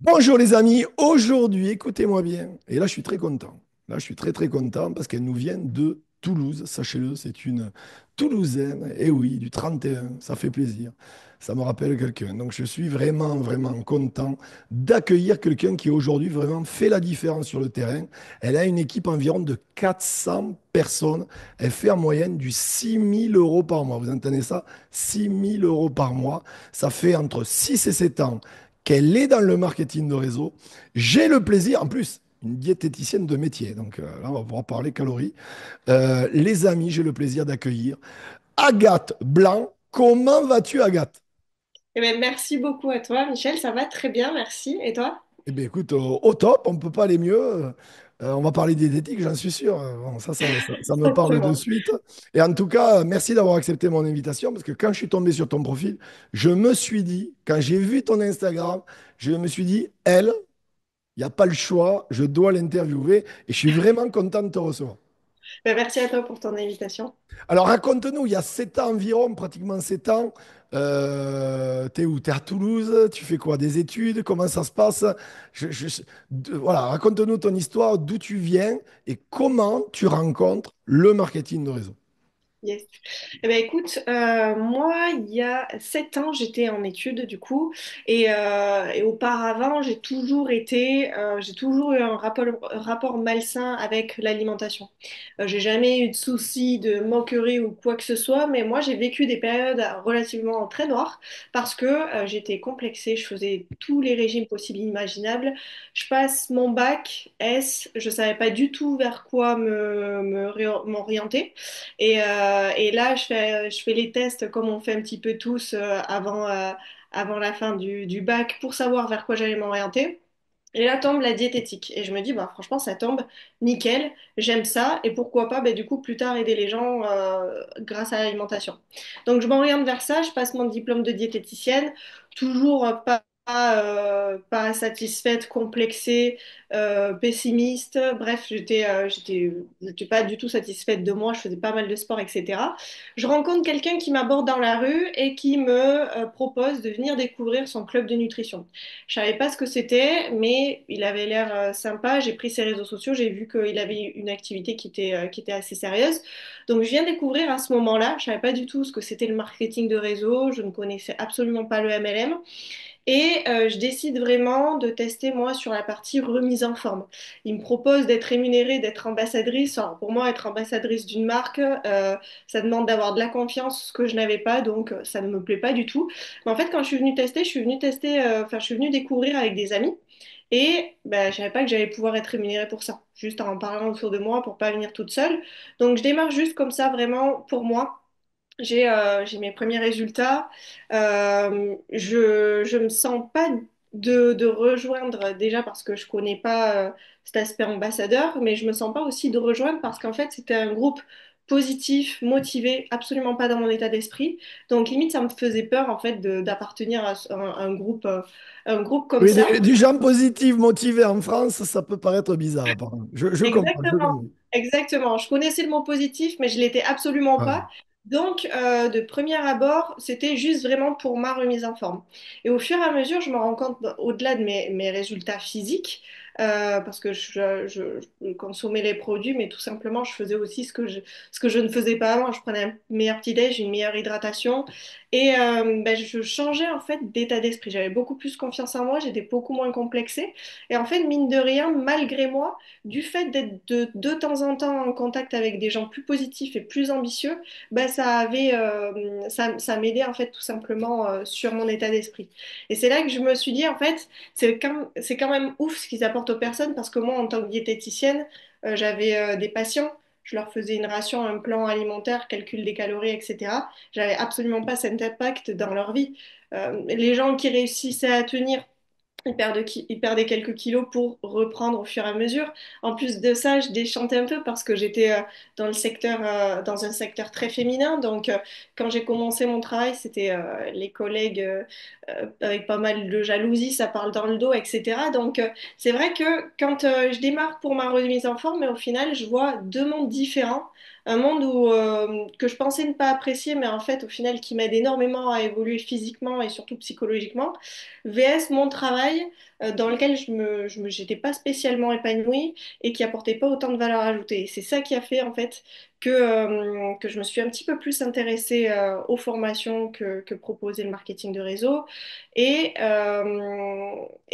Bonjour les amis, aujourd'hui, écoutez-moi bien, et là je suis très content. Là je suis très très content parce qu'elle nous vient de Toulouse, sachez-le, c'est une Toulousaine, et oui, du 31, ça fait plaisir, ça me rappelle quelqu'un. Donc je suis vraiment vraiment content d'accueillir quelqu'un qui aujourd'hui vraiment fait la différence sur le terrain. Elle a une équipe environ de 400 personnes, elle fait en moyenne du 6 000 € par mois, vous entendez ça? 6 000 € par mois, ça fait entre 6 et 7 ans qu'elle est dans le marketing de réseau. J'ai le plaisir, en plus, une diététicienne de métier, donc là, on va pouvoir parler calories. Les amis, j'ai le plaisir d'accueillir Agathe Blanc. Comment vas-tu, Agathe? Eh ben, merci beaucoup à toi, Michel. Ça va très bien, merci. Et toi? Eh bien, écoute, au top, on ne peut pas aller mieux. On va parler diététique, j'en suis sûr. Bon, ça me parle de Exactement. suite. Et en tout cas, merci d'avoir accepté mon invitation parce que quand je suis tombé sur ton profil, je me suis dit, quand j'ai vu ton Instagram, je me suis dit, elle, il n'y a pas le choix, je dois l'interviewer et je suis vraiment content de te recevoir. Ben, merci à toi pour ton invitation. Alors raconte-nous, il y a 7 ans environ, pratiquement 7 ans, t'es où? T'es à Toulouse, tu fais quoi? Des études? Comment ça se passe? Voilà, raconte-nous ton histoire, d'où tu viens et comment tu rencontres le marketing de réseau. Yes. Eh ben, écoute, moi, il y a 7 ans, j'étais en études du coup, et auparavant, j'ai toujours eu un rapport malsain avec l'alimentation. J'ai jamais eu de soucis de moquerie ou quoi que ce soit, mais moi, j'ai vécu des périodes relativement très noires parce que j'étais complexée, je faisais tous les régimes possibles et imaginables. Je passe mon bac S, je savais pas du tout vers quoi m'orienter. Et là, je fais les tests comme on fait un petit peu tous avant la fin du bac pour savoir vers quoi j'allais m'orienter. Et là tombe la diététique. Et je me dis, bah, franchement, ça tombe nickel, j'aime ça. Et pourquoi pas, bah, du coup, plus tard, aider les gens grâce à l'alimentation. Donc, je m'oriente vers ça, je passe mon diplôme de diététicienne, toujours pas satisfaite, complexée, pessimiste. Bref, j'étais pas du tout satisfaite de moi, je faisais pas mal de sport, etc. Je rencontre quelqu'un qui m'aborde dans la rue et qui me propose de venir découvrir son club de nutrition. Je savais pas ce que c'était, mais il avait l'air sympa. J'ai pris ses réseaux sociaux, j'ai vu qu'il avait une activité qui était assez sérieuse. Donc je viens découvrir à ce moment-là. Je savais pas du tout ce que c'était le marketing de réseau. Je ne connaissais absolument pas le MLM. Et je décide vraiment de tester moi sur la partie remise en forme. Il me propose d'être rémunérée, d'être ambassadrice. Alors, pour moi, être ambassadrice d'une marque, ça demande d'avoir de la confiance, ce que je n'avais pas, donc ça ne me plaît pas du tout. Mais en fait, quand je suis venue découvrir avec des amis. Et ben, je savais pas que j'allais pouvoir être rémunérée pour ça, juste en parlant autour de moi pour pas venir toute seule. Donc je démarre juste comme ça, vraiment pour moi. J'ai mes premiers résultats. Je me sens pas de rejoindre déjà parce que je connais pas cet aspect ambassadeur, mais je me sens pas aussi de rejoindre parce qu'en fait c'était un groupe positif, motivé, absolument pas dans mon état d'esprit. Donc limite ça me faisait peur en fait d'appartenir à un groupe comme Oui, ça. du genre positif motivé en France, ça peut paraître bizarre, apparemment. Je comprends, je Exactement, comprends. exactement. Je connaissais le mot positif, mais je l'étais absolument Ouais. pas. Donc, de premier abord, c'était juste vraiment pour ma remise en forme. Et au fur et à mesure, je me rends compte, bah, au-delà de mes résultats physiques, parce que je consommais les produits, mais tout simplement, je faisais aussi ce que je ne faisais pas avant. Je prenais un meilleur petit-déj, une meilleure hydratation, et ben, je changeais en fait d'état d'esprit. J'avais beaucoup plus confiance en moi, j'étais beaucoup moins complexée. Et en fait, mine de rien, malgré moi, du fait d'être de temps en temps en contact avec des gens plus positifs et plus ambitieux, bah, ça m'aidait en fait tout simplement sur mon état d'esprit. Et c'est là que je me suis dit en fait, c'est quand même ouf ce qu'ils apportent aux personnes parce que moi en tant que diététicienne, j'avais des patients. Je leur faisais une ration, un plan alimentaire, calcul des calories, etc. J'avais absolument pas cet impact dans leur vie. Les gens qui réussissaient à tenir ils perdaient quelques kilos pour reprendre au fur et à mesure. En plus de ça, je déchantais un peu parce que j'étais dans un secteur très féminin. Donc, quand j'ai commencé mon travail, c'était les collègues avec pas mal de jalousie, ça parle dans le dos, etc. Donc, c'est vrai que quand je démarre pour ma remise en forme, mais au final, je vois deux mondes différents un monde où, que je pensais ne pas apprécier, mais en fait, au final, qui m'aide énormément à évoluer physiquement et surtout psychologiquement, VS mon travail dans lequel j'étais pas spécialement épanouie et qui apportait pas autant de valeur ajoutée. Et c'est ça qui a fait en fait que je me suis un petit peu plus intéressée aux formations que proposait le marketing de réseau. Et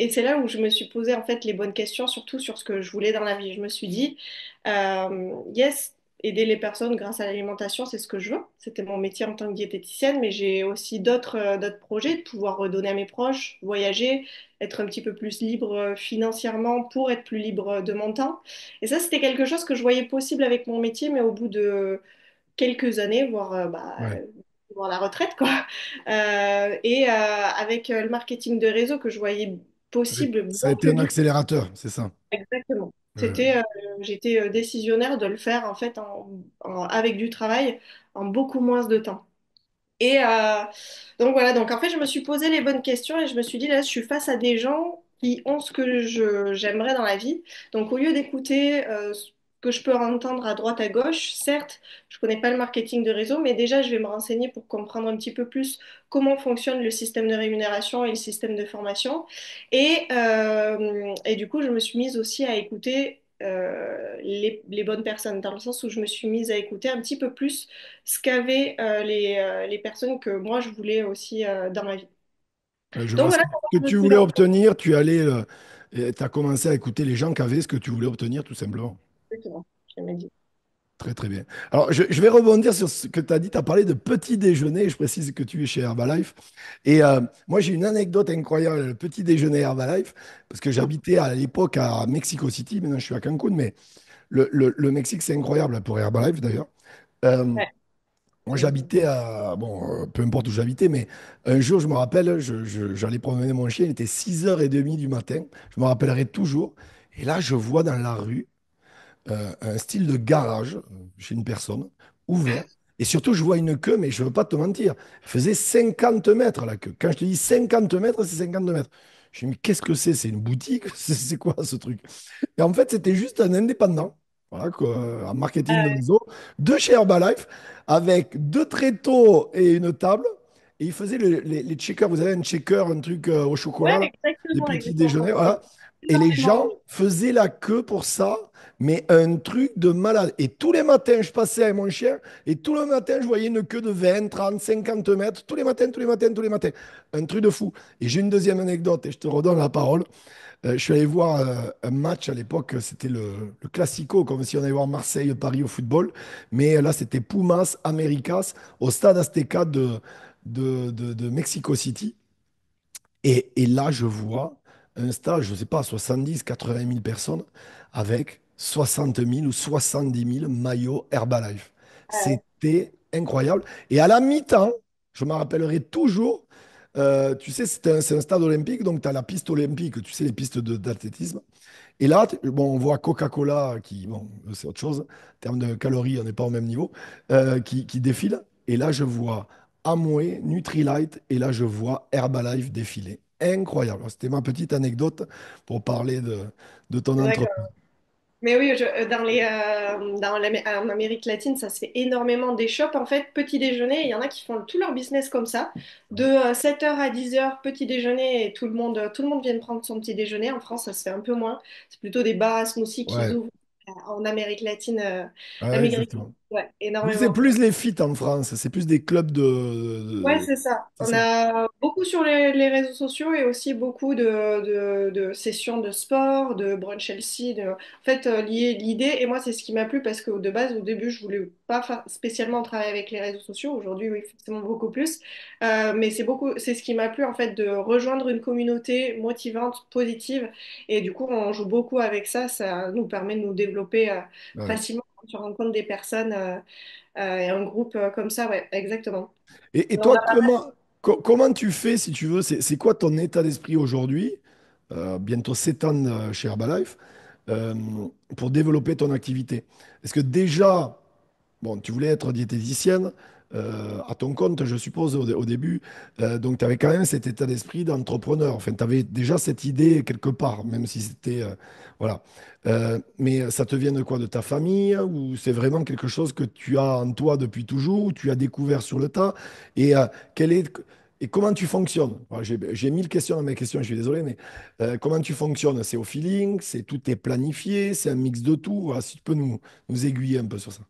c'est là où je me suis posé en fait les bonnes questions, surtout sur ce que je voulais dans la vie. Je me suis dit, yes, aider les personnes grâce à l'alimentation, c'est ce que je veux. C'était mon métier en tant que diététicienne, mais j'ai aussi d'autres projets, de pouvoir redonner à mes proches, voyager, être un petit peu plus libre financièrement pour être plus libre de mon temps. Et ça, c'était quelque chose que je voyais possible avec mon métier, mais au bout de quelques années, Ouais. voire la retraite, quoi. Avec le marketing de réseau que je voyais possible Ça a bien été plus un vite. accélérateur, c'est ça. Exactement. Ouais. J'étais décisionnaire de le faire en fait avec du travail en beaucoup moins de temps. Et donc voilà, donc en fait, je me suis posé les bonnes questions et je me suis dit, là, je suis face à des gens qui ont ce que j'aimerais dans la vie. Donc au lieu d'écouter ce que je peux entendre à droite, à gauche, certes, je connais pas le marketing de réseau, mais déjà, je vais me renseigner pour comprendre un petit peu plus comment fonctionne le système de rémunération et le système de formation. Et du coup, je me suis mise aussi à écouter les bonnes personnes, dans le sens où je me suis mise à écouter un petit peu plus ce qu'avaient les personnes que moi je voulais aussi dans ma vie. Je Donc vois ce voilà que, comment que je me tu suis voulais lancée. obtenir, tu allais, tu as commencé à écouter les gens qui avaient ce que tu voulais obtenir, tout simplement. Exactement, je me dis. Très, très bien. Alors, je vais rebondir sur ce que tu as dit. Tu as parlé de petit déjeuner. Je précise que tu es chez Herbalife. Et moi, j'ai une anecdote incroyable, le petit déjeuner Herbalife, parce que j'habitais à l'époque à Mexico City. Maintenant, je suis à Cancun, mais le Mexique, c'est incroyable pour Herbalife, d'ailleurs. Euh, Ouais. Moi, j'habitais à... Bon, peu importe où j'habitais, mais un jour, je me rappelle, j'allais promener mon chien, il était 6h30 du matin. Je me rappellerai toujours. Et là, je vois dans la rue un style de garage chez une personne, ouvert. Et surtout, je vois une queue, mais je ne veux pas te mentir, elle faisait 50 mètres la queue. Quand je te dis 50 mètres, c'est 50 mètres. Je me dis, mais qu'est-ce que c'est? C'est une boutique? C'est quoi ce truc? Et en fait, c'était juste un indépendant, voilà, quoi, en marketing de réseau, de chez Herbalife, avec deux tréteaux et une table. Et il faisait les checkers. Vous avez un checker, un truc au Ouais, chocolat, là, des exactement, petits exactement. déjeuners, C'est voilà. Et les gens énormément. faisaient la queue pour ça, mais un truc de malade. Et tous les matins, je passais avec mon chien, et tous les matins, je voyais une queue de 20, 30, 50 mètres, tous les matins, tous les matins, tous les matins. Un truc de fou. Et j'ai une deuxième anecdote, et je te redonne la parole. Je suis allé voir un match à l'époque, c'était le Classico, comme si on allait voir Marseille-Paris au football. Mais là, c'était Pumas Américas au stade Azteca de Mexico City. Et là, je vois un stade, je ne sais pas, 70, 80 000 personnes avec 60 000 ou 70 000 maillots Herbalife. C'était incroyable. Et à la mi-temps, je me rappellerai toujours, tu sais, c'est un stade olympique, donc tu as la piste olympique, tu sais, les pistes d'athlétisme. Et là, bon, on voit Coca-Cola qui, bon, c'est autre chose. En termes de calories, on n'est pas au même niveau, qui défile. Et là, je vois Amway, Nutrilite, et là, je vois Herbalife défiler. Incroyable. Alors, c'était ma petite anecdote pour parler de ton D'accord. entreprise. Mais oui, en Amérique latine, ça se fait énormément des shops. En fait, petit déjeuner, il y en a qui font tout leur business comme ça. De 7h à 10h, petit déjeuner, et tout le monde vient de prendre son petit déjeuner. En France, ça se fait un peu moins. C'est plutôt des bars à smoothies qui Ouais, ouvrent en Amérique latine. ouais, L'Amérique, exactement. ouais, Nous, c'est énormément. plus les feats en France, c'est plus des clubs Ouais, de- c'est ça. C'est On ça. a beaucoup sur les réseaux sociaux et aussi beaucoup de sessions de sport, de brunch healthy. En fait, l'idée, et moi, c'est ce qui m'a plu parce que de base, au début, je voulais pas spécialement travailler avec les réseaux sociaux. Aujourd'hui, oui, forcément beaucoup plus. Mais c'est ce qui m'a plu, en fait, de rejoindre une communauté motivante, positive. Et du coup, on joue beaucoup avec ça. Ça nous permet de nous développer Ouais. facilement quand tu rencontres des personnes et un groupe comme ça, ouais, exactement. Et On toi, a pas comment tu fais, si tu veux, c'est quoi ton état d'esprit aujourd'hui, bientôt 7 ans chez Herbalife, euh, pour développer ton activité? Est-ce que déjà, bon, tu voulais être diététicienne, à ton compte, je suppose, au début. Donc, tu avais quand même cet état d'esprit d'entrepreneur. Enfin, tu avais déjà cette idée quelque part, même si c'était... voilà. Mais ça te vient de quoi? De ta famille? Ou c'est vraiment quelque chose que tu as en toi depuis toujours, ou tu as découvert sur le tas? Et, quel est... Et comment tu fonctionnes? Voilà, j'ai 1000 questions dans mes questions, je suis désolé, mais comment tu fonctionnes? C'est au feeling? C'est tout est planifié? C'est un mix de tout? Voilà, si tu peux nous aiguiller un peu sur ça.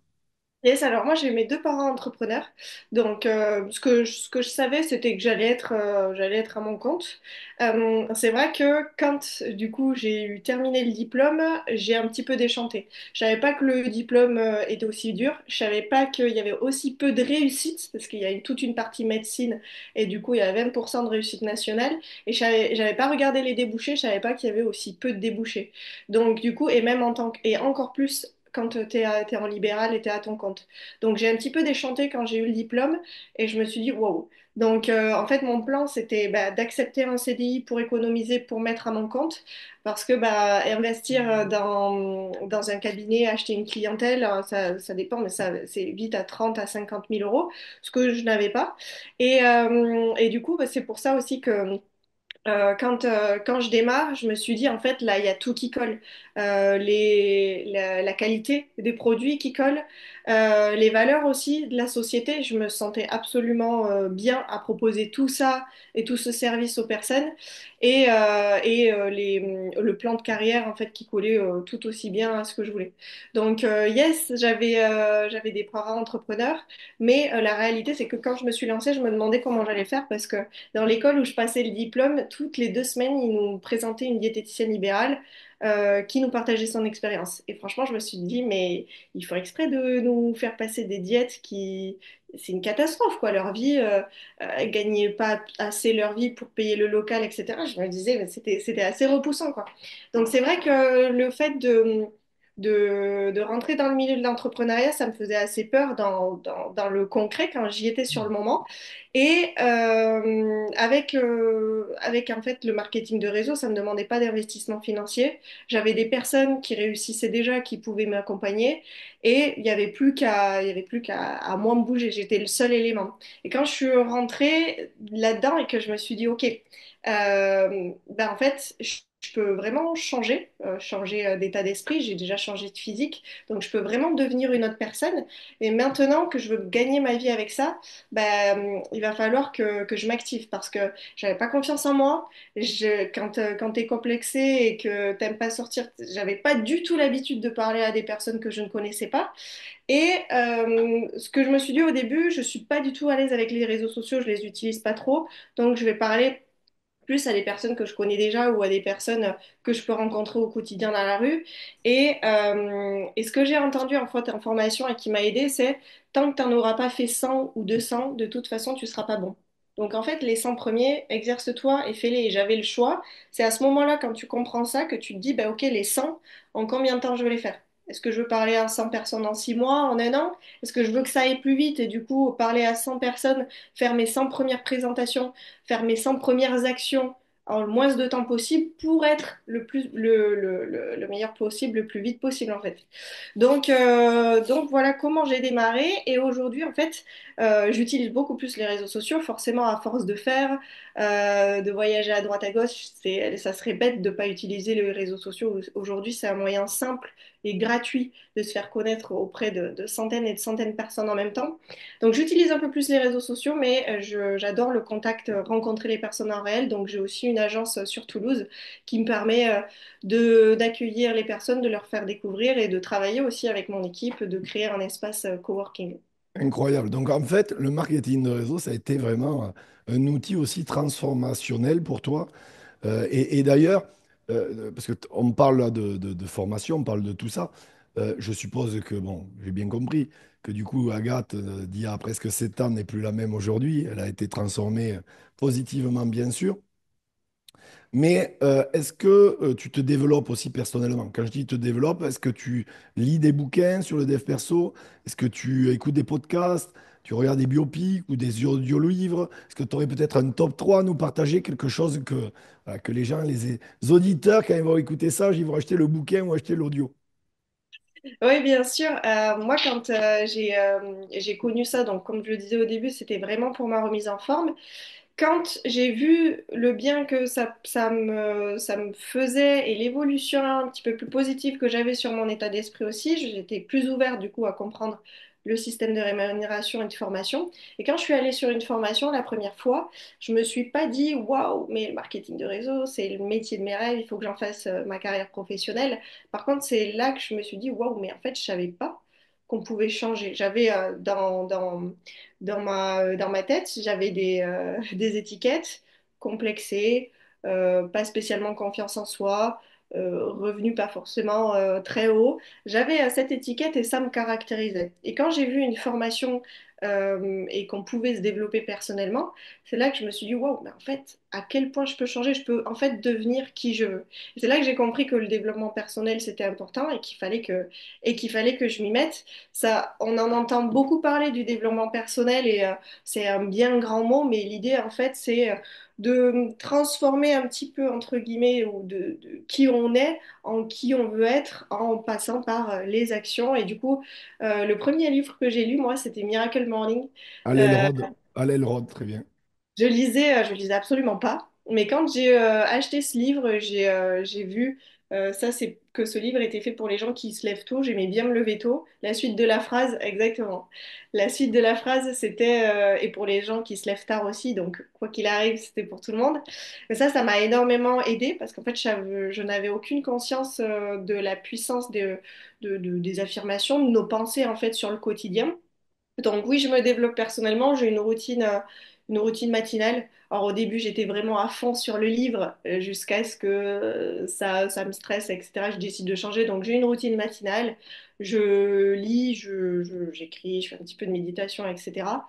Yes, alors moi j'ai mes deux parents entrepreneurs, donc ce que je savais c'était que j'allais être à mon compte. C'est vrai que quand du coup j'ai eu terminé le diplôme, j'ai un petit peu déchanté. Je savais pas que le diplôme était aussi dur, je savais pas qu'il y avait aussi peu de réussite, parce qu'il y a toute une partie médecine et du coup il y a 20% de réussite nationale, et j'avais pas regardé les débouchés, je savais pas qu'il y avait aussi peu de débouchés. Donc du coup, et même en tant que, et encore plus quand t'es en libéral et t'es à ton compte. Donc j'ai un petit peu déchanté quand j'ai eu le diplôme et je me suis dit wow. Donc en fait mon plan c'était bah, d'accepter un CDI pour économiser pour mettre à mon compte parce que bah, investir dans un cabinet, acheter une clientèle, ça dépend mais ça c'est vite à 30 à 50 000 euros, ce que je n'avais pas. Et du coup bah, c'est pour ça aussi que quand je démarre, je me suis dit, en fait, là, il y a tout qui colle. La qualité des produits qui colle, les valeurs aussi de la société. Je me sentais absolument bien à proposer tout ça et tout ce service aux personnes. Le plan de carrière, en fait, qui collait tout aussi bien à ce que je voulais. Donc, yes, j'avais des parents entrepreneurs, mais la réalité, c'est que quand je me suis lancée, je me demandais comment j'allais faire parce que dans l'école où je passais le diplôme, toutes les 2 semaines, ils nous présentaient une diététicienne libérale qui nous partageait son expérience. Et franchement, je me suis dit, mais ils font exprès de nous faire passer des diètes qui... C'est une catastrophe, quoi. Leur vie, ils gagnaient pas assez leur vie pour payer le local, etc. Je me disais, mais c'était assez repoussant, quoi. Donc c'est vrai que le fait de rentrer dans le milieu de l'entrepreneuriat, ça me faisait assez peur dans le concret quand j'y étais sur le moment. Et avec en fait le marketing de réseau, ça ne me demandait pas d'investissement financier. J'avais des personnes qui réussissaient déjà, qui pouvaient m'accompagner, et il y avait plus qu'à à moi me bouger. J'étais le seul élément. Et quand je suis rentrée là-dedans et que je me suis dit, ok, ben en fait, je peux vraiment changer d'état d'esprit. J'ai déjà changé de physique, donc je peux vraiment devenir une autre personne. Et maintenant que je veux gagner ma vie avec ça, ben, il va falloir que je m'active parce que j'avais pas confiance en moi. Quand t'es complexé et que t'aimes pas sortir, j'avais pas du tout l'habitude de parler à des personnes que je ne connaissais pas. Et ce que je me suis dit au début, je suis pas du tout à l'aise avec les réseaux sociaux, je les utilise pas trop, donc je vais parler plus à des personnes que je connais déjà ou à des personnes que je peux rencontrer au quotidien dans la rue. Et ce que j'ai entendu en fait en formation et qui m'a aidé, c'est tant que tu n'en auras pas fait 100 ou 200, de toute façon, tu ne seras pas bon. Donc en fait, les 100 premiers, exerce-toi et fais-les. Et j'avais le choix. C'est à ce moment-là, quand tu comprends ça, que tu te dis, bah, ok, les 100, en combien de temps je vais les faire? Est-ce que je veux parler à 100 personnes en 6 mois, en un an? Est-ce que je veux que ça aille plus vite et du coup parler à 100 personnes, faire mes 100 premières présentations, faire mes 100 premières actions en le moins de temps possible pour être le meilleur possible, le plus vite possible en fait. Donc voilà comment j'ai démarré et aujourd'hui en fait j'utilise beaucoup plus les réseaux sociaux, forcément à force de faire, de voyager à droite à gauche, ça serait bête de ne pas utiliser les réseaux sociaux. Aujourd'hui c'est un moyen simple et gratuit de se faire connaître auprès de centaines et de centaines de personnes en même temps. Donc j'utilise un peu plus les réseaux sociaux, mais j'adore le contact, rencontrer les personnes en réel. Donc j'ai aussi une agence sur Toulouse qui me permet d'accueillir les personnes, de leur faire découvrir et de travailler aussi avec mon équipe, de créer un espace coworking. Incroyable. Donc en fait, le marketing de réseau, ça a été vraiment un outil aussi transformationnel pour toi. Et d'ailleurs, parce que on parle là de formation, on parle de tout ça. Je suppose que, bon, j'ai bien compris que du coup, Agathe, d'il y a presque 7 ans, n'est plus la même aujourd'hui. Elle a été transformée positivement, bien sûr. Mais est-ce que tu te développes aussi personnellement? Quand je dis te développes, est-ce que tu lis des bouquins sur le dev perso? Est-ce que tu écoutes des podcasts? Tu regardes des biopics ou des audio-livres? Est-ce que tu aurais peut-être un top 3 à nous partager, quelque chose que, voilà, que les gens, les auditeurs, quand ils vont écouter ça, ils vont acheter le bouquin ou acheter l'audio? Oui, bien sûr. Moi, quand j'ai connu ça, donc comme je le disais au début, c'était vraiment pour ma remise en forme. Quand j'ai vu le bien que ça me faisait et l'évolution un petit peu plus positive que j'avais sur mon état d'esprit aussi, j'étais plus ouverte du coup à comprendre le système de rémunération et de formation. Et quand je suis allée sur une formation la première fois, je me suis pas dit waouh, mais le marketing de réseau, c'est le métier de mes rêves, il faut que j'en fasse ma carrière professionnelle. Par contre, c'est là que je me suis dit waouh, mais en fait, je savais pas qu'on pouvait changer. J'avais dans ma tête, j'avais des étiquettes complexées, pas spécialement confiance en soi, revenu pas forcément très haut. J'avais cette étiquette et ça me caractérisait. Et quand j'ai vu une formation et qu'on pouvait se développer personnellement, c'est là que je me suis dit, wow, mais en fait, à quel point je peux changer, je peux en fait devenir qui je veux. Et c'est là que j'ai compris que le développement personnel, c'était important et qu'il fallait que je m'y mette. Ça, on en entend beaucoup parler du développement personnel et c'est un bien grand mot, mais l'idée en fait c'est de transformer un petit peu entre guillemets ou de qui on est en qui on veut être en passant par les actions. Et du coup, le premier livre que j'ai lu moi c'était Miracle Morning. Euh, À l'Elrod, très bien. je lisais absolument pas. Mais quand j'ai acheté ce livre, j'ai vu ça, c'est que ce livre était fait pour les gens qui se lèvent tôt. J'aimais bien me lever tôt. La suite de la phrase, exactement. La suite de la phrase, c'était et pour les gens qui se lèvent tard aussi. Donc quoi qu'il arrive, c'était pour tout le monde. Mais ça m'a énormément aidé parce qu'en fait, je n'avais aucune conscience de la puissance des affirmations, de nos pensées en fait sur le quotidien. Donc oui, je me développe personnellement, j'ai une routine matinale. Alors au début, j'étais vraiment à fond sur le livre jusqu'à ce que ça me stresse, etc. Je décide de changer, donc j'ai une routine matinale. Je lis, j'écris, je fais un petit peu de méditation, etc.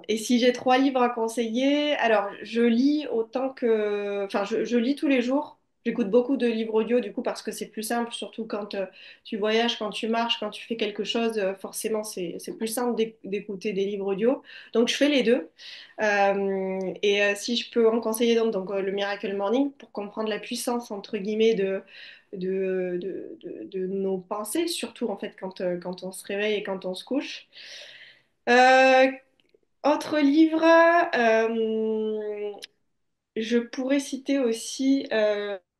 Et si j'ai trois livres à conseiller, alors je lis enfin je lis tous les jours. J'écoute beaucoup de livres audio du coup parce que c'est plus simple, surtout quand tu voyages, quand tu marches, quand tu fais quelque chose, forcément c'est plus simple d'écouter des livres audio. Donc je fais les deux. Si je peux en conseiller le Miracle Morning pour comprendre la puissance entre guillemets de nos pensées, surtout en fait quand on se réveille et quand on se couche. Euh, Autre livre, je pourrais citer aussi.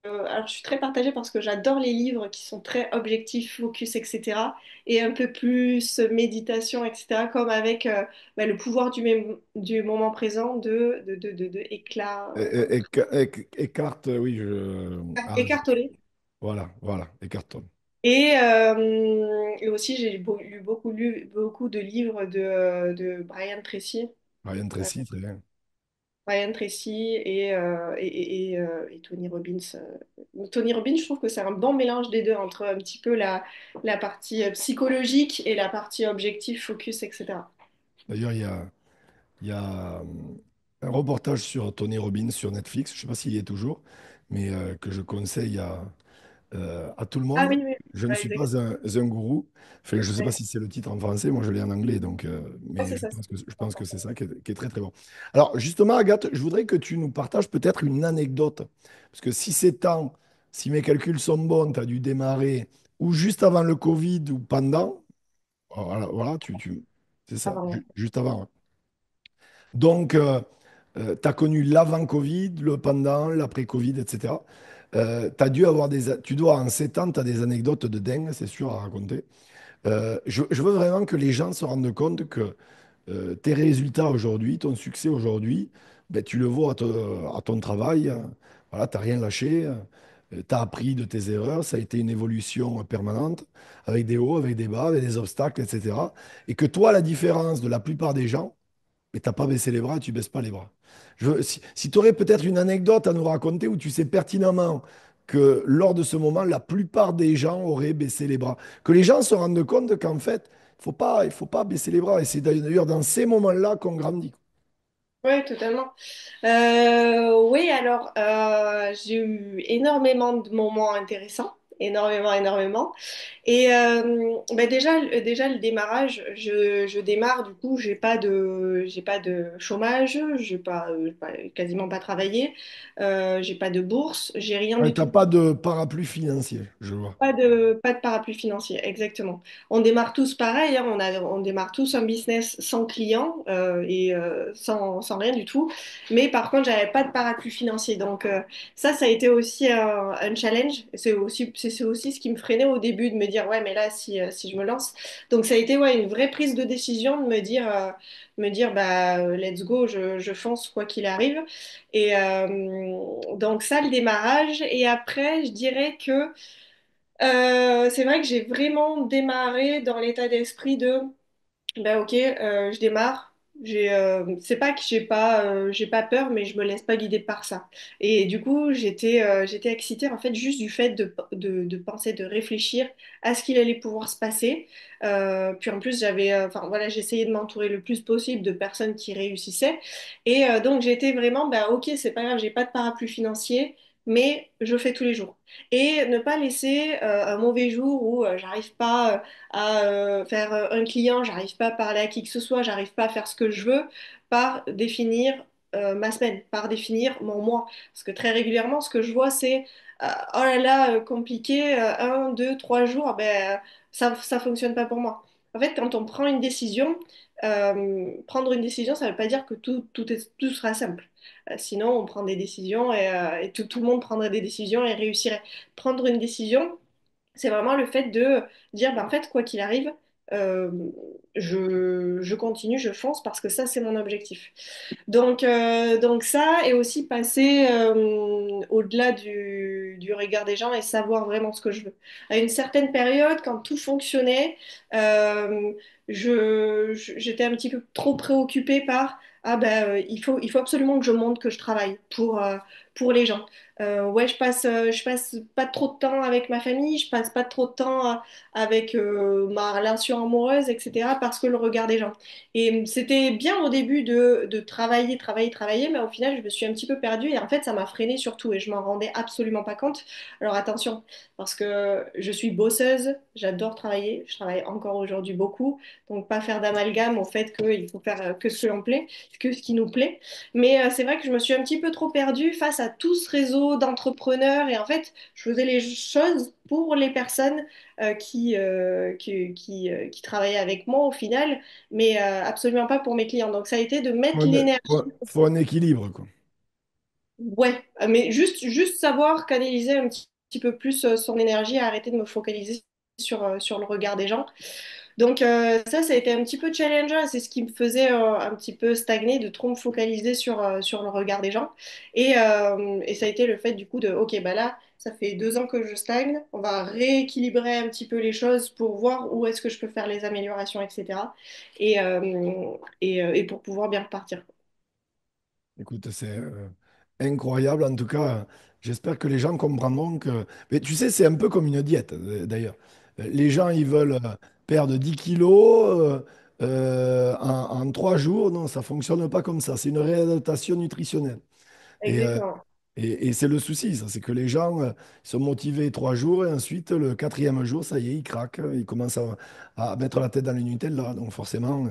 Alors, je suis très partagée parce que j'adore les livres qui sont très objectifs, focus, etc. Et un peu plus méditation, etc. Comme avec Le pouvoir du moment présent de Éclat, Écarte, oui, Eckhart Tolle. voilà, écarte-toi. Et aussi, lu beaucoup de livres de Brian Tracy. Ryan Tracy, très bien. Brian Tracy et Tony Robbins. Tony Robbins, je trouve que c'est un bon mélange des deux, entre un petit peu la partie psychologique et la partie objectif, focus, etc. D'ailleurs, il y a un reportage sur Tony Robbins sur Netflix, je ne sais pas s'il y est toujours, mais que je conseille à tout le Ah monde. oui, oui, Je ne ouais, suis exact. pas un gourou. Enfin, je ne sais pas Ouais. si c'est le titre en français, moi je l'ai en anglais, Non, mais c'est ça. je pense que c'est ça qui est très très bon. Alors justement, Agathe, je voudrais que tu nous partages peut-être une anecdote. Parce que si mes calculs sont bons, tu as dû démarrer ou juste avant le Covid ou pendant. Voilà, c'est Ah, ça, pardon. juste avant. Hein. Donc, tu as connu l'avant-Covid, le pendant, l'après-Covid, etc. Tu dois, en 7 ans, tu as des anecdotes de dingue, c'est sûr, à raconter. Je veux vraiment que les gens se rendent compte que tes résultats aujourd'hui, ton succès aujourd'hui, ben, tu le vois à ton travail. Voilà, tu n'as rien lâché. Tu as appris de tes erreurs. Ça a été une évolution permanente, avec des hauts, avec des bas, avec des obstacles, etc. Et que toi, la différence de la plupart des gens, mais t'as pas baissé les bras, tu baisses pas les bras. Si tu aurais peut-être une anecdote à nous raconter où tu sais pertinemment que lors de ce moment, la plupart des gens auraient baissé les bras. Que les gens se rendent compte qu'en fait, il faut pas baisser les bras. Et c'est d'ailleurs dans ces moments-là qu'on grandit. Oui, totalement. Oui, alors j'ai eu énormément de moments intéressants énormément, énormément. Et déjà le démarrage, je démarre du coup, j'ai pas de chômage, j'ai pas- quasiment pas travaillé, j'ai pas de bourse, j'ai rien Ouais, du t'as tout. pas de parapluie financier, je vois. Pas de parapluie financier, exactement. On démarre tous pareil, hein, on démarre tous un business sans client sans rien du tout. Mais par contre, j'avais pas de parapluie financier. Donc ça a été aussi un challenge. C'est aussi ce qui me freinait au début de me dire, ouais, mais là, si je me lance. Donc ça a été ouais, une vraie prise de décision de me dire bah, let's go, je fonce quoi qu'il arrive. Et donc ça, le démarrage. Et après, je dirais que... c'est vrai que j'ai vraiment démarré dans l'état d'esprit de ben ok, je démarre. C'est pas que j'ai pas peur, mais je me laisse pas guider par ça. Et du coup, j'étais excitée en fait juste du fait de penser, de réfléchir à ce qu'il allait pouvoir se passer. Puis en plus, enfin voilà, j'essayais de m'entourer le plus possible de personnes qui réussissaient. Et donc j'étais vraiment, ben ok, c'est pas grave, j'ai pas de parapluie financier, mais je fais tous les jours. Et ne pas laisser un mauvais jour où j'arrive pas à faire un client, j'arrive pas à parler à qui que ce soit, j'arrive pas à faire ce que je veux, par définir ma semaine, par définir mon mois. Parce que très régulièrement, ce que je vois, c'est oh là là, compliqué, un, deux, trois jours, ça fonctionne pas pour moi. En fait, quand on prend une décision, prendre une décision, ça veut pas dire que tout sera simple. Sinon, on prend des décisions et tout le monde prendrait des décisions et réussirait. Prendre une décision, c'est vraiment le fait de dire, ben, en fait, quoi qu'il arrive, euh, je continue, je fonce parce que ça, c'est mon objectif. Donc ça, et aussi passer au-delà du regard des gens et savoir vraiment ce que je veux. À une certaine période, quand tout fonctionnait, euh, j'étais un petit peu trop préoccupée par, ah ben, il faut absolument que je montre que je travaille pour les gens. Ouais, je passe pas trop de temps avec ma famille, je passe pas trop de temps avec ma relation amoureuse, etc. parce que le regard des gens. Et c'était bien au début de travailler, travailler, travailler, mais au final, je me suis un petit peu perdue et en fait, ça m'a freinée surtout et je m'en rendais absolument pas compte. Alors attention, parce que je suis bosseuse, j'adore travailler, je travaille encore aujourd'hui beaucoup, donc pas faire d'amalgame au fait qu'il faut faire que ce que l'on plaît, que ce qui nous plaît. Mais c'est vrai que je me suis un petit peu trop perdue face à tout ce réseau d'entrepreneurs et en fait, je faisais les choses pour les personnes qui travaillaient avec moi au final, mais absolument pas pour mes clients. Donc ça a été de mettre l'énergie. Faut un équilibre, quoi. Ouais, mais juste savoir canaliser un petit peu plus son énergie et arrêter de me focaliser sur le regard des gens. Donc ça a été un petit peu challengeant, c'est ce qui me faisait un petit peu stagner, de trop me focaliser sur le regard des gens. Et ça a été le fait du coup de, ok, bah là, ça fait 2 ans que je stagne, on va rééquilibrer un petit peu les choses pour voir où est-ce que je peux faire les améliorations, etc. Et pour pouvoir bien repartir. Écoute, c'est incroyable. En tout cas, j'espère que les gens comprendront que... Mais tu sais, c'est un peu comme une diète, d'ailleurs. Les gens, ils veulent perdre 10 kilos en 3 jours. Non, ça fonctionne pas comme ça. C'est une réadaptation nutritionnelle. Et, Exactement. et c'est le souci, ça, c'est que les gens sont motivés 3 jours et ensuite, le quatrième jour, ça y est, ils craquent, ils commencent à mettre la tête dans le Nutella. Donc forcément,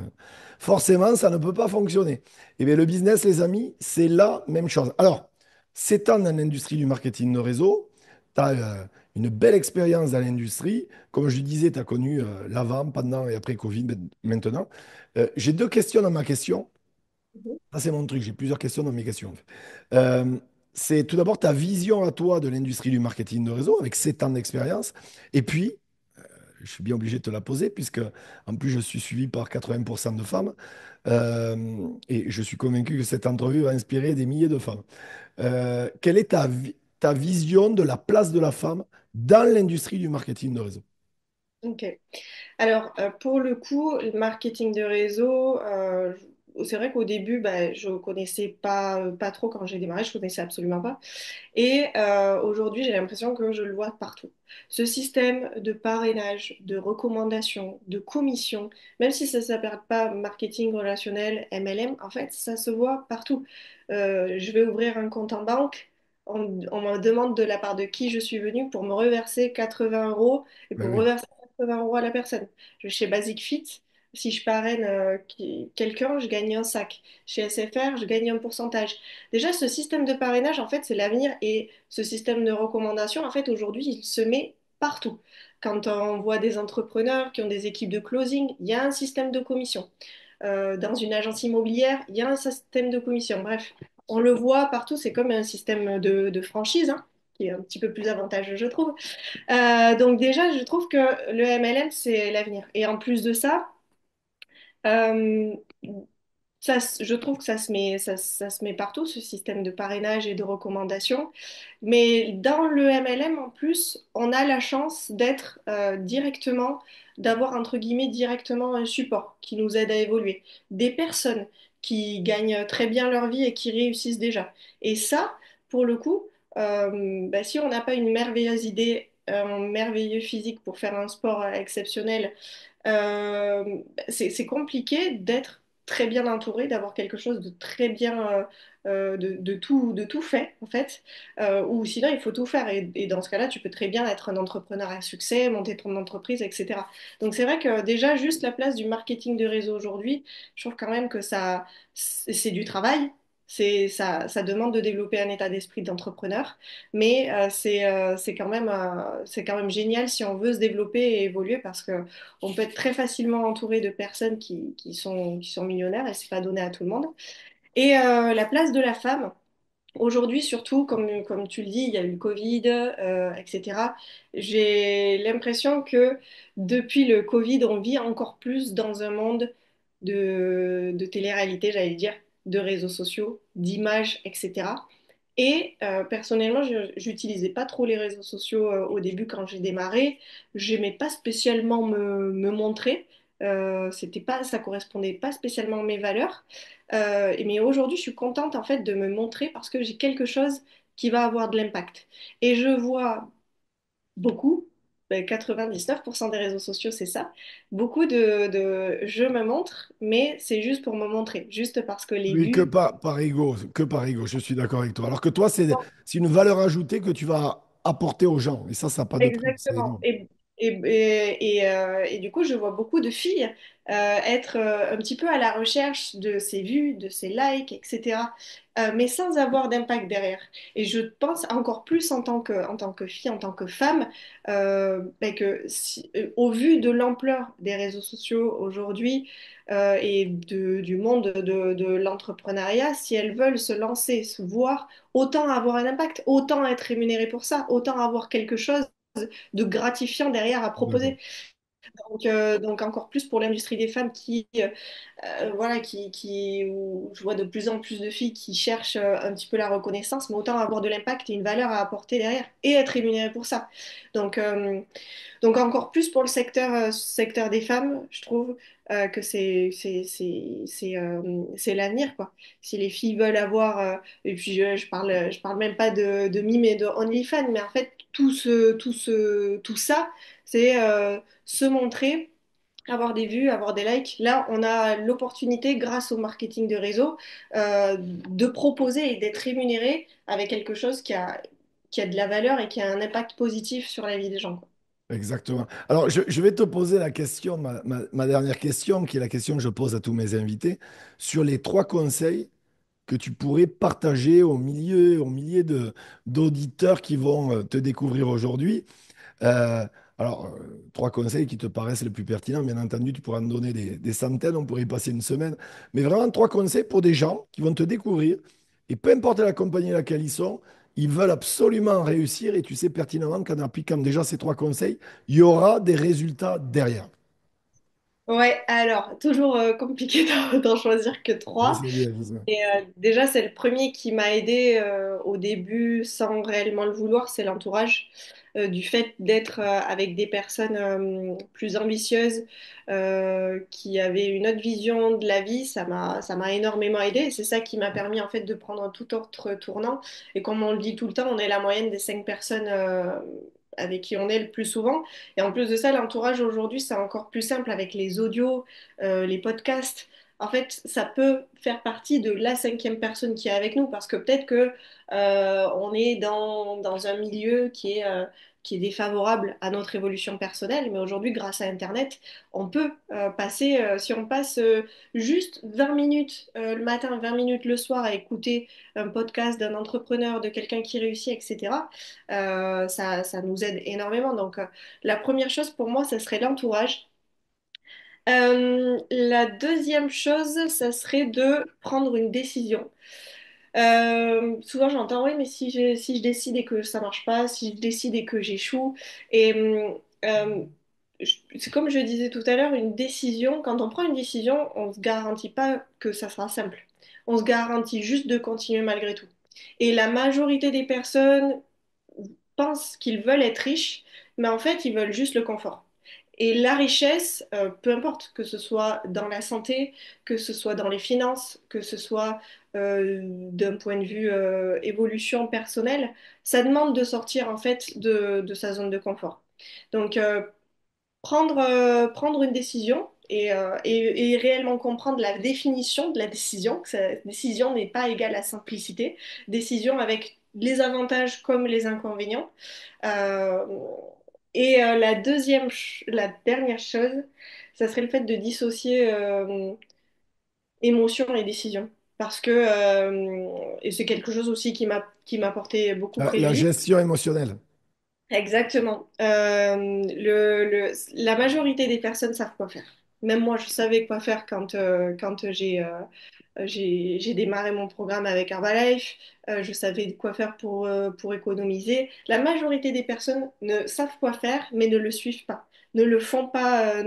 ça ne peut pas fonctionner. Et bien, le business, les amis, c'est la même chose. Alors, s'étant dans l'industrie du marketing de réseau, tu as une belle expérience dans l'industrie. Comme je disais, tu as connu l'avant, pendant et après Covid maintenant. J'ai deux questions dans ma question. Mhm. Ça, c'est mon truc. J'ai plusieurs questions dans mes questions, en fait. Euh, c'est tout d'abord ta vision à toi de l'industrie du marketing de réseau avec 7 ans d'expérience. Et puis, je suis bien obligé de te la poser puisque, en plus, je suis suivi par 80% de femmes. Et je suis convaincu que cette entrevue va inspirer des milliers de femmes. Quelle est ta vision de la place de la femme dans l'industrie du marketing de réseau? Ok. Alors, pour le coup, le marketing de réseau, c'est vrai qu'au début, bah, je connaissais pas trop quand j'ai démarré, je connaissais absolument pas. Et aujourd'hui, j'ai l'impression que je le vois partout. Ce système de parrainage, de recommandation, de commission, même si ça ne s'appelle pas marketing relationnel, MLM, en fait, ça se voit partout. Je vais ouvrir un compte en banque. on me demande de la part de qui je suis venue pour me reverser 80 euros et Ben pour oui. reverser 80 euros à la personne. Je vais chez Basic Fit, si je parraine quelqu'un, je gagne un sac. Chez SFR, je gagne un pourcentage. Déjà, ce système de parrainage, en fait, c'est l'avenir et ce système de recommandation, en fait, aujourd'hui, il se met partout. Quand on voit des entrepreneurs qui ont des équipes de closing, il y a un système de commission. Dans une agence immobilière, il y a un système de commission. Bref, on le voit partout, c'est comme un système de franchise, hein, qui est un petit peu plus avantageux, je trouve. Donc déjà, je trouve que le MLM, c'est l'avenir. Et en plus de ça, euh, je trouve que ça se met partout, ce système de parrainage et de recommandation. Mais dans le MLM, en plus, on a la chance d'être directement, d'avoir entre guillemets directement un support qui nous aide à évoluer. Des personnes qui gagnent très bien leur vie et qui réussissent déjà. Et ça, pour le coup, bah, si on n'a pas une merveilleuse idée, un merveilleux physique pour faire un sport exceptionnel, c'est compliqué d'être très bien entouré, d'avoir quelque chose de très bien, de tout fait, en fait. Ou sinon, il faut tout faire. Et dans ce cas-là, tu peux très bien être un entrepreneur à succès, monter ton entreprise, etc. Donc, c'est vrai que déjà, juste la place du marketing de réseau aujourd'hui, je trouve quand même que ça, c'est du travail. Ça demande de développer un état d'esprit d'entrepreneur, mais c'est quand même génial si on veut se développer et évoluer parce que on peut être très facilement entouré de personnes qui sont millionnaires et c'est pas donné à tout le monde. Et la place de la femme, aujourd'hui surtout, comme tu le dis, il y a eu le Covid, etc. J'ai l'impression que depuis le Covid, on vit encore plus dans un monde de télé-réalité, j'allais dire, de réseaux sociaux, d'images, etc. Et personnellement, je n'utilisais pas trop les réseaux sociaux au début quand j'ai démarré. J'aimais pas spécialement me montrer. C'était pas, ça correspondait pas spécialement à mes valeurs. Mais aujourd'hui, je suis contente en fait de me montrer parce que j'ai quelque chose qui va avoir de l'impact. Et je vois beaucoup, 99% des réseaux sociaux, c'est ça. Beaucoup de je me montre, mais c'est juste pour me montrer, juste parce que les Oui, vues. que par ego, je suis d'accord avec toi. Alors que toi, c'est une valeur ajoutée que tu vas apporter aux gens. Et ça n'a pas de prix. C'est Exactement. énorme. Et du coup, je vois beaucoup de filles être un petit peu à la recherche de ces vues, de ces likes, etc. Mais sans avoir d'impact derrière. Et je pense encore plus en tant que fille, en tant que femme, que au vu de l'ampleur des réseaux sociaux aujourd'hui et du monde de l'entrepreneuriat, si elles veulent se lancer, se voir, autant avoir un impact, autant être rémunérées pour ça, autant avoir quelque chose de gratifiant derrière à D'accord. proposer. Donc encore plus pour l'industrie des femmes voilà, où je vois de plus en plus de filles qui cherchent un petit peu la reconnaissance, mais autant avoir de l'impact et une valeur à apporter derrière et être rémunérée pour ça. Donc, euh, donc encore plus pour le secteur des femmes, je trouve que c'est l'avenir, quoi. Si les filles veulent avoir, et puis je parle même pas de Mime et de OnlyFans, mais en fait tout ça, c'est se montrer, avoir des vues, avoir des likes. Là, on a l'opportunité, grâce au marketing de réseau, de proposer et d'être rémunéré avec quelque chose qui a de la valeur et qui a un impact positif sur la vie des gens, quoi. Exactement. Alors, je vais te poser la question, ma dernière question, qui est la question que je pose à tous mes invités, sur les trois conseils que tu pourrais partager au millier d'auditeurs qui vont te découvrir aujourd'hui. Euh, trois conseils qui te paraissent les plus pertinents. Bien entendu, tu pourras en donner des centaines, on pourrait y passer une semaine. Mais vraiment, trois conseils pour des gens qui vont te découvrir. Et peu importe la compagnie à laquelle ils sont, ils veulent absolument réussir. Et tu sais pertinemment qu'en appliquant déjà ces trois conseils, il y aura des résultats derrière. Ouais, alors, toujours compliqué d'en choisir que Je trois. sais bien, je sais. Et déjà, c'est le premier qui m'a aidé au début sans réellement le vouloir, c'est l'entourage. Du fait d'être avec des personnes plus ambitieuses, qui avaient une autre vision de la vie, ça m'a énormément aidé. Et c'est ça qui m'a permis en fait de prendre un tout autre tournant. Et comme on le dit tout le temps, on est la moyenne des 5 personnes avec qui on est le plus souvent. Et en plus de ça, l'entourage aujourd'hui, c'est encore plus simple avec les audios, les podcasts. en fait, ça peut faire partie de la cinquième personne qui est avec nous parce que peut-être que on est dans un milieu qui est défavorable à notre évolution personnelle, mais aujourd'hui, grâce à Internet, on peut passer, si on passe juste 20 minutes le matin, 20 minutes le soir à écouter un podcast d'un entrepreneur, de quelqu'un qui réussit, etc., ça nous aide énormément. Donc, la première chose pour moi, ça serait l'entourage. La deuxième chose, ça serait de prendre une décision. Souvent j'entends, oui, mais si je décide et que ça marche pas, si je décide et que j'échoue, et c'est comme je disais tout à l'heure, une décision, quand on prend une décision, on se garantit pas que ça sera simple. On se garantit juste de continuer malgré tout. Et la majorité des personnes pensent qu'ils veulent être riches, mais en fait, ils veulent juste le confort. Et la richesse, peu importe que ce soit dans la santé, que ce soit dans les finances, que ce soit d'un point de vue évolution personnelle, ça demande de sortir en fait de sa zone de confort. Donc, prendre une décision et réellement comprendre la définition de la décision, que cette décision n'est pas égale à simplicité, décision avec les avantages comme les inconvénients. Euh, la dernière chose, ça serait le fait de dissocier émotion et décision. Parce que, et c'est quelque chose aussi qui m'a porté beaucoup La préjudice. gestion émotionnelle. Exactement. La majorité des personnes savent quoi faire. Même moi, je savais quoi faire quand j'ai démarré mon programme avec Herbalife. Je savais quoi faire pour économiser. La majorité des personnes ne savent quoi faire, mais ne le suivent pas. Ne le font pas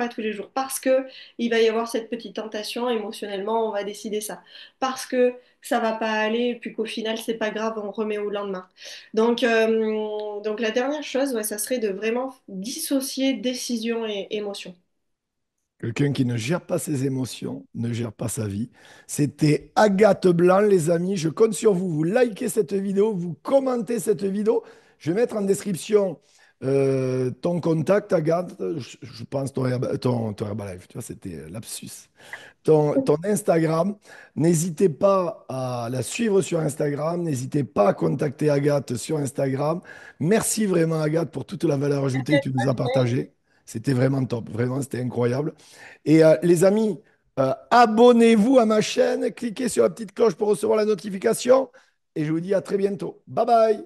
tous les jours parce que il va y avoir cette petite tentation émotionnellement, on va décider ça. Parce que ça va pas aller, et puis qu'au final, c'est pas grave, on remet au lendemain. Donc la dernière chose, ouais, ça serait de vraiment dissocier décision et émotion. Quelqu'un qui ne gère pas ses émotions ne gère pas sa vie. C'était Agathe Blanc, les amis. Je compte sur vous. Vous likez cette vidéo, vous commentez cette vidéo. Je vais mettre en description ton contact, Agathe. Je pense ton Herbalife. Tu vois, c'était lapsus. Ton Instagram. N'hésitez pas à la suivre sur Instagram. N'hésitez pas à contacter Agathe sur Instagram. Merci vraiment, Agathe, pour toute la valeur ajoutée que tu nous as partagée. C'était vraiment top. Vraiment, c'était incroyable. Et les amis, abonnez-vous à ma chaîne. Cliquez sur la petite cloche pour recevoir la notification. Et je vous dis à très bientôt. Bye bye.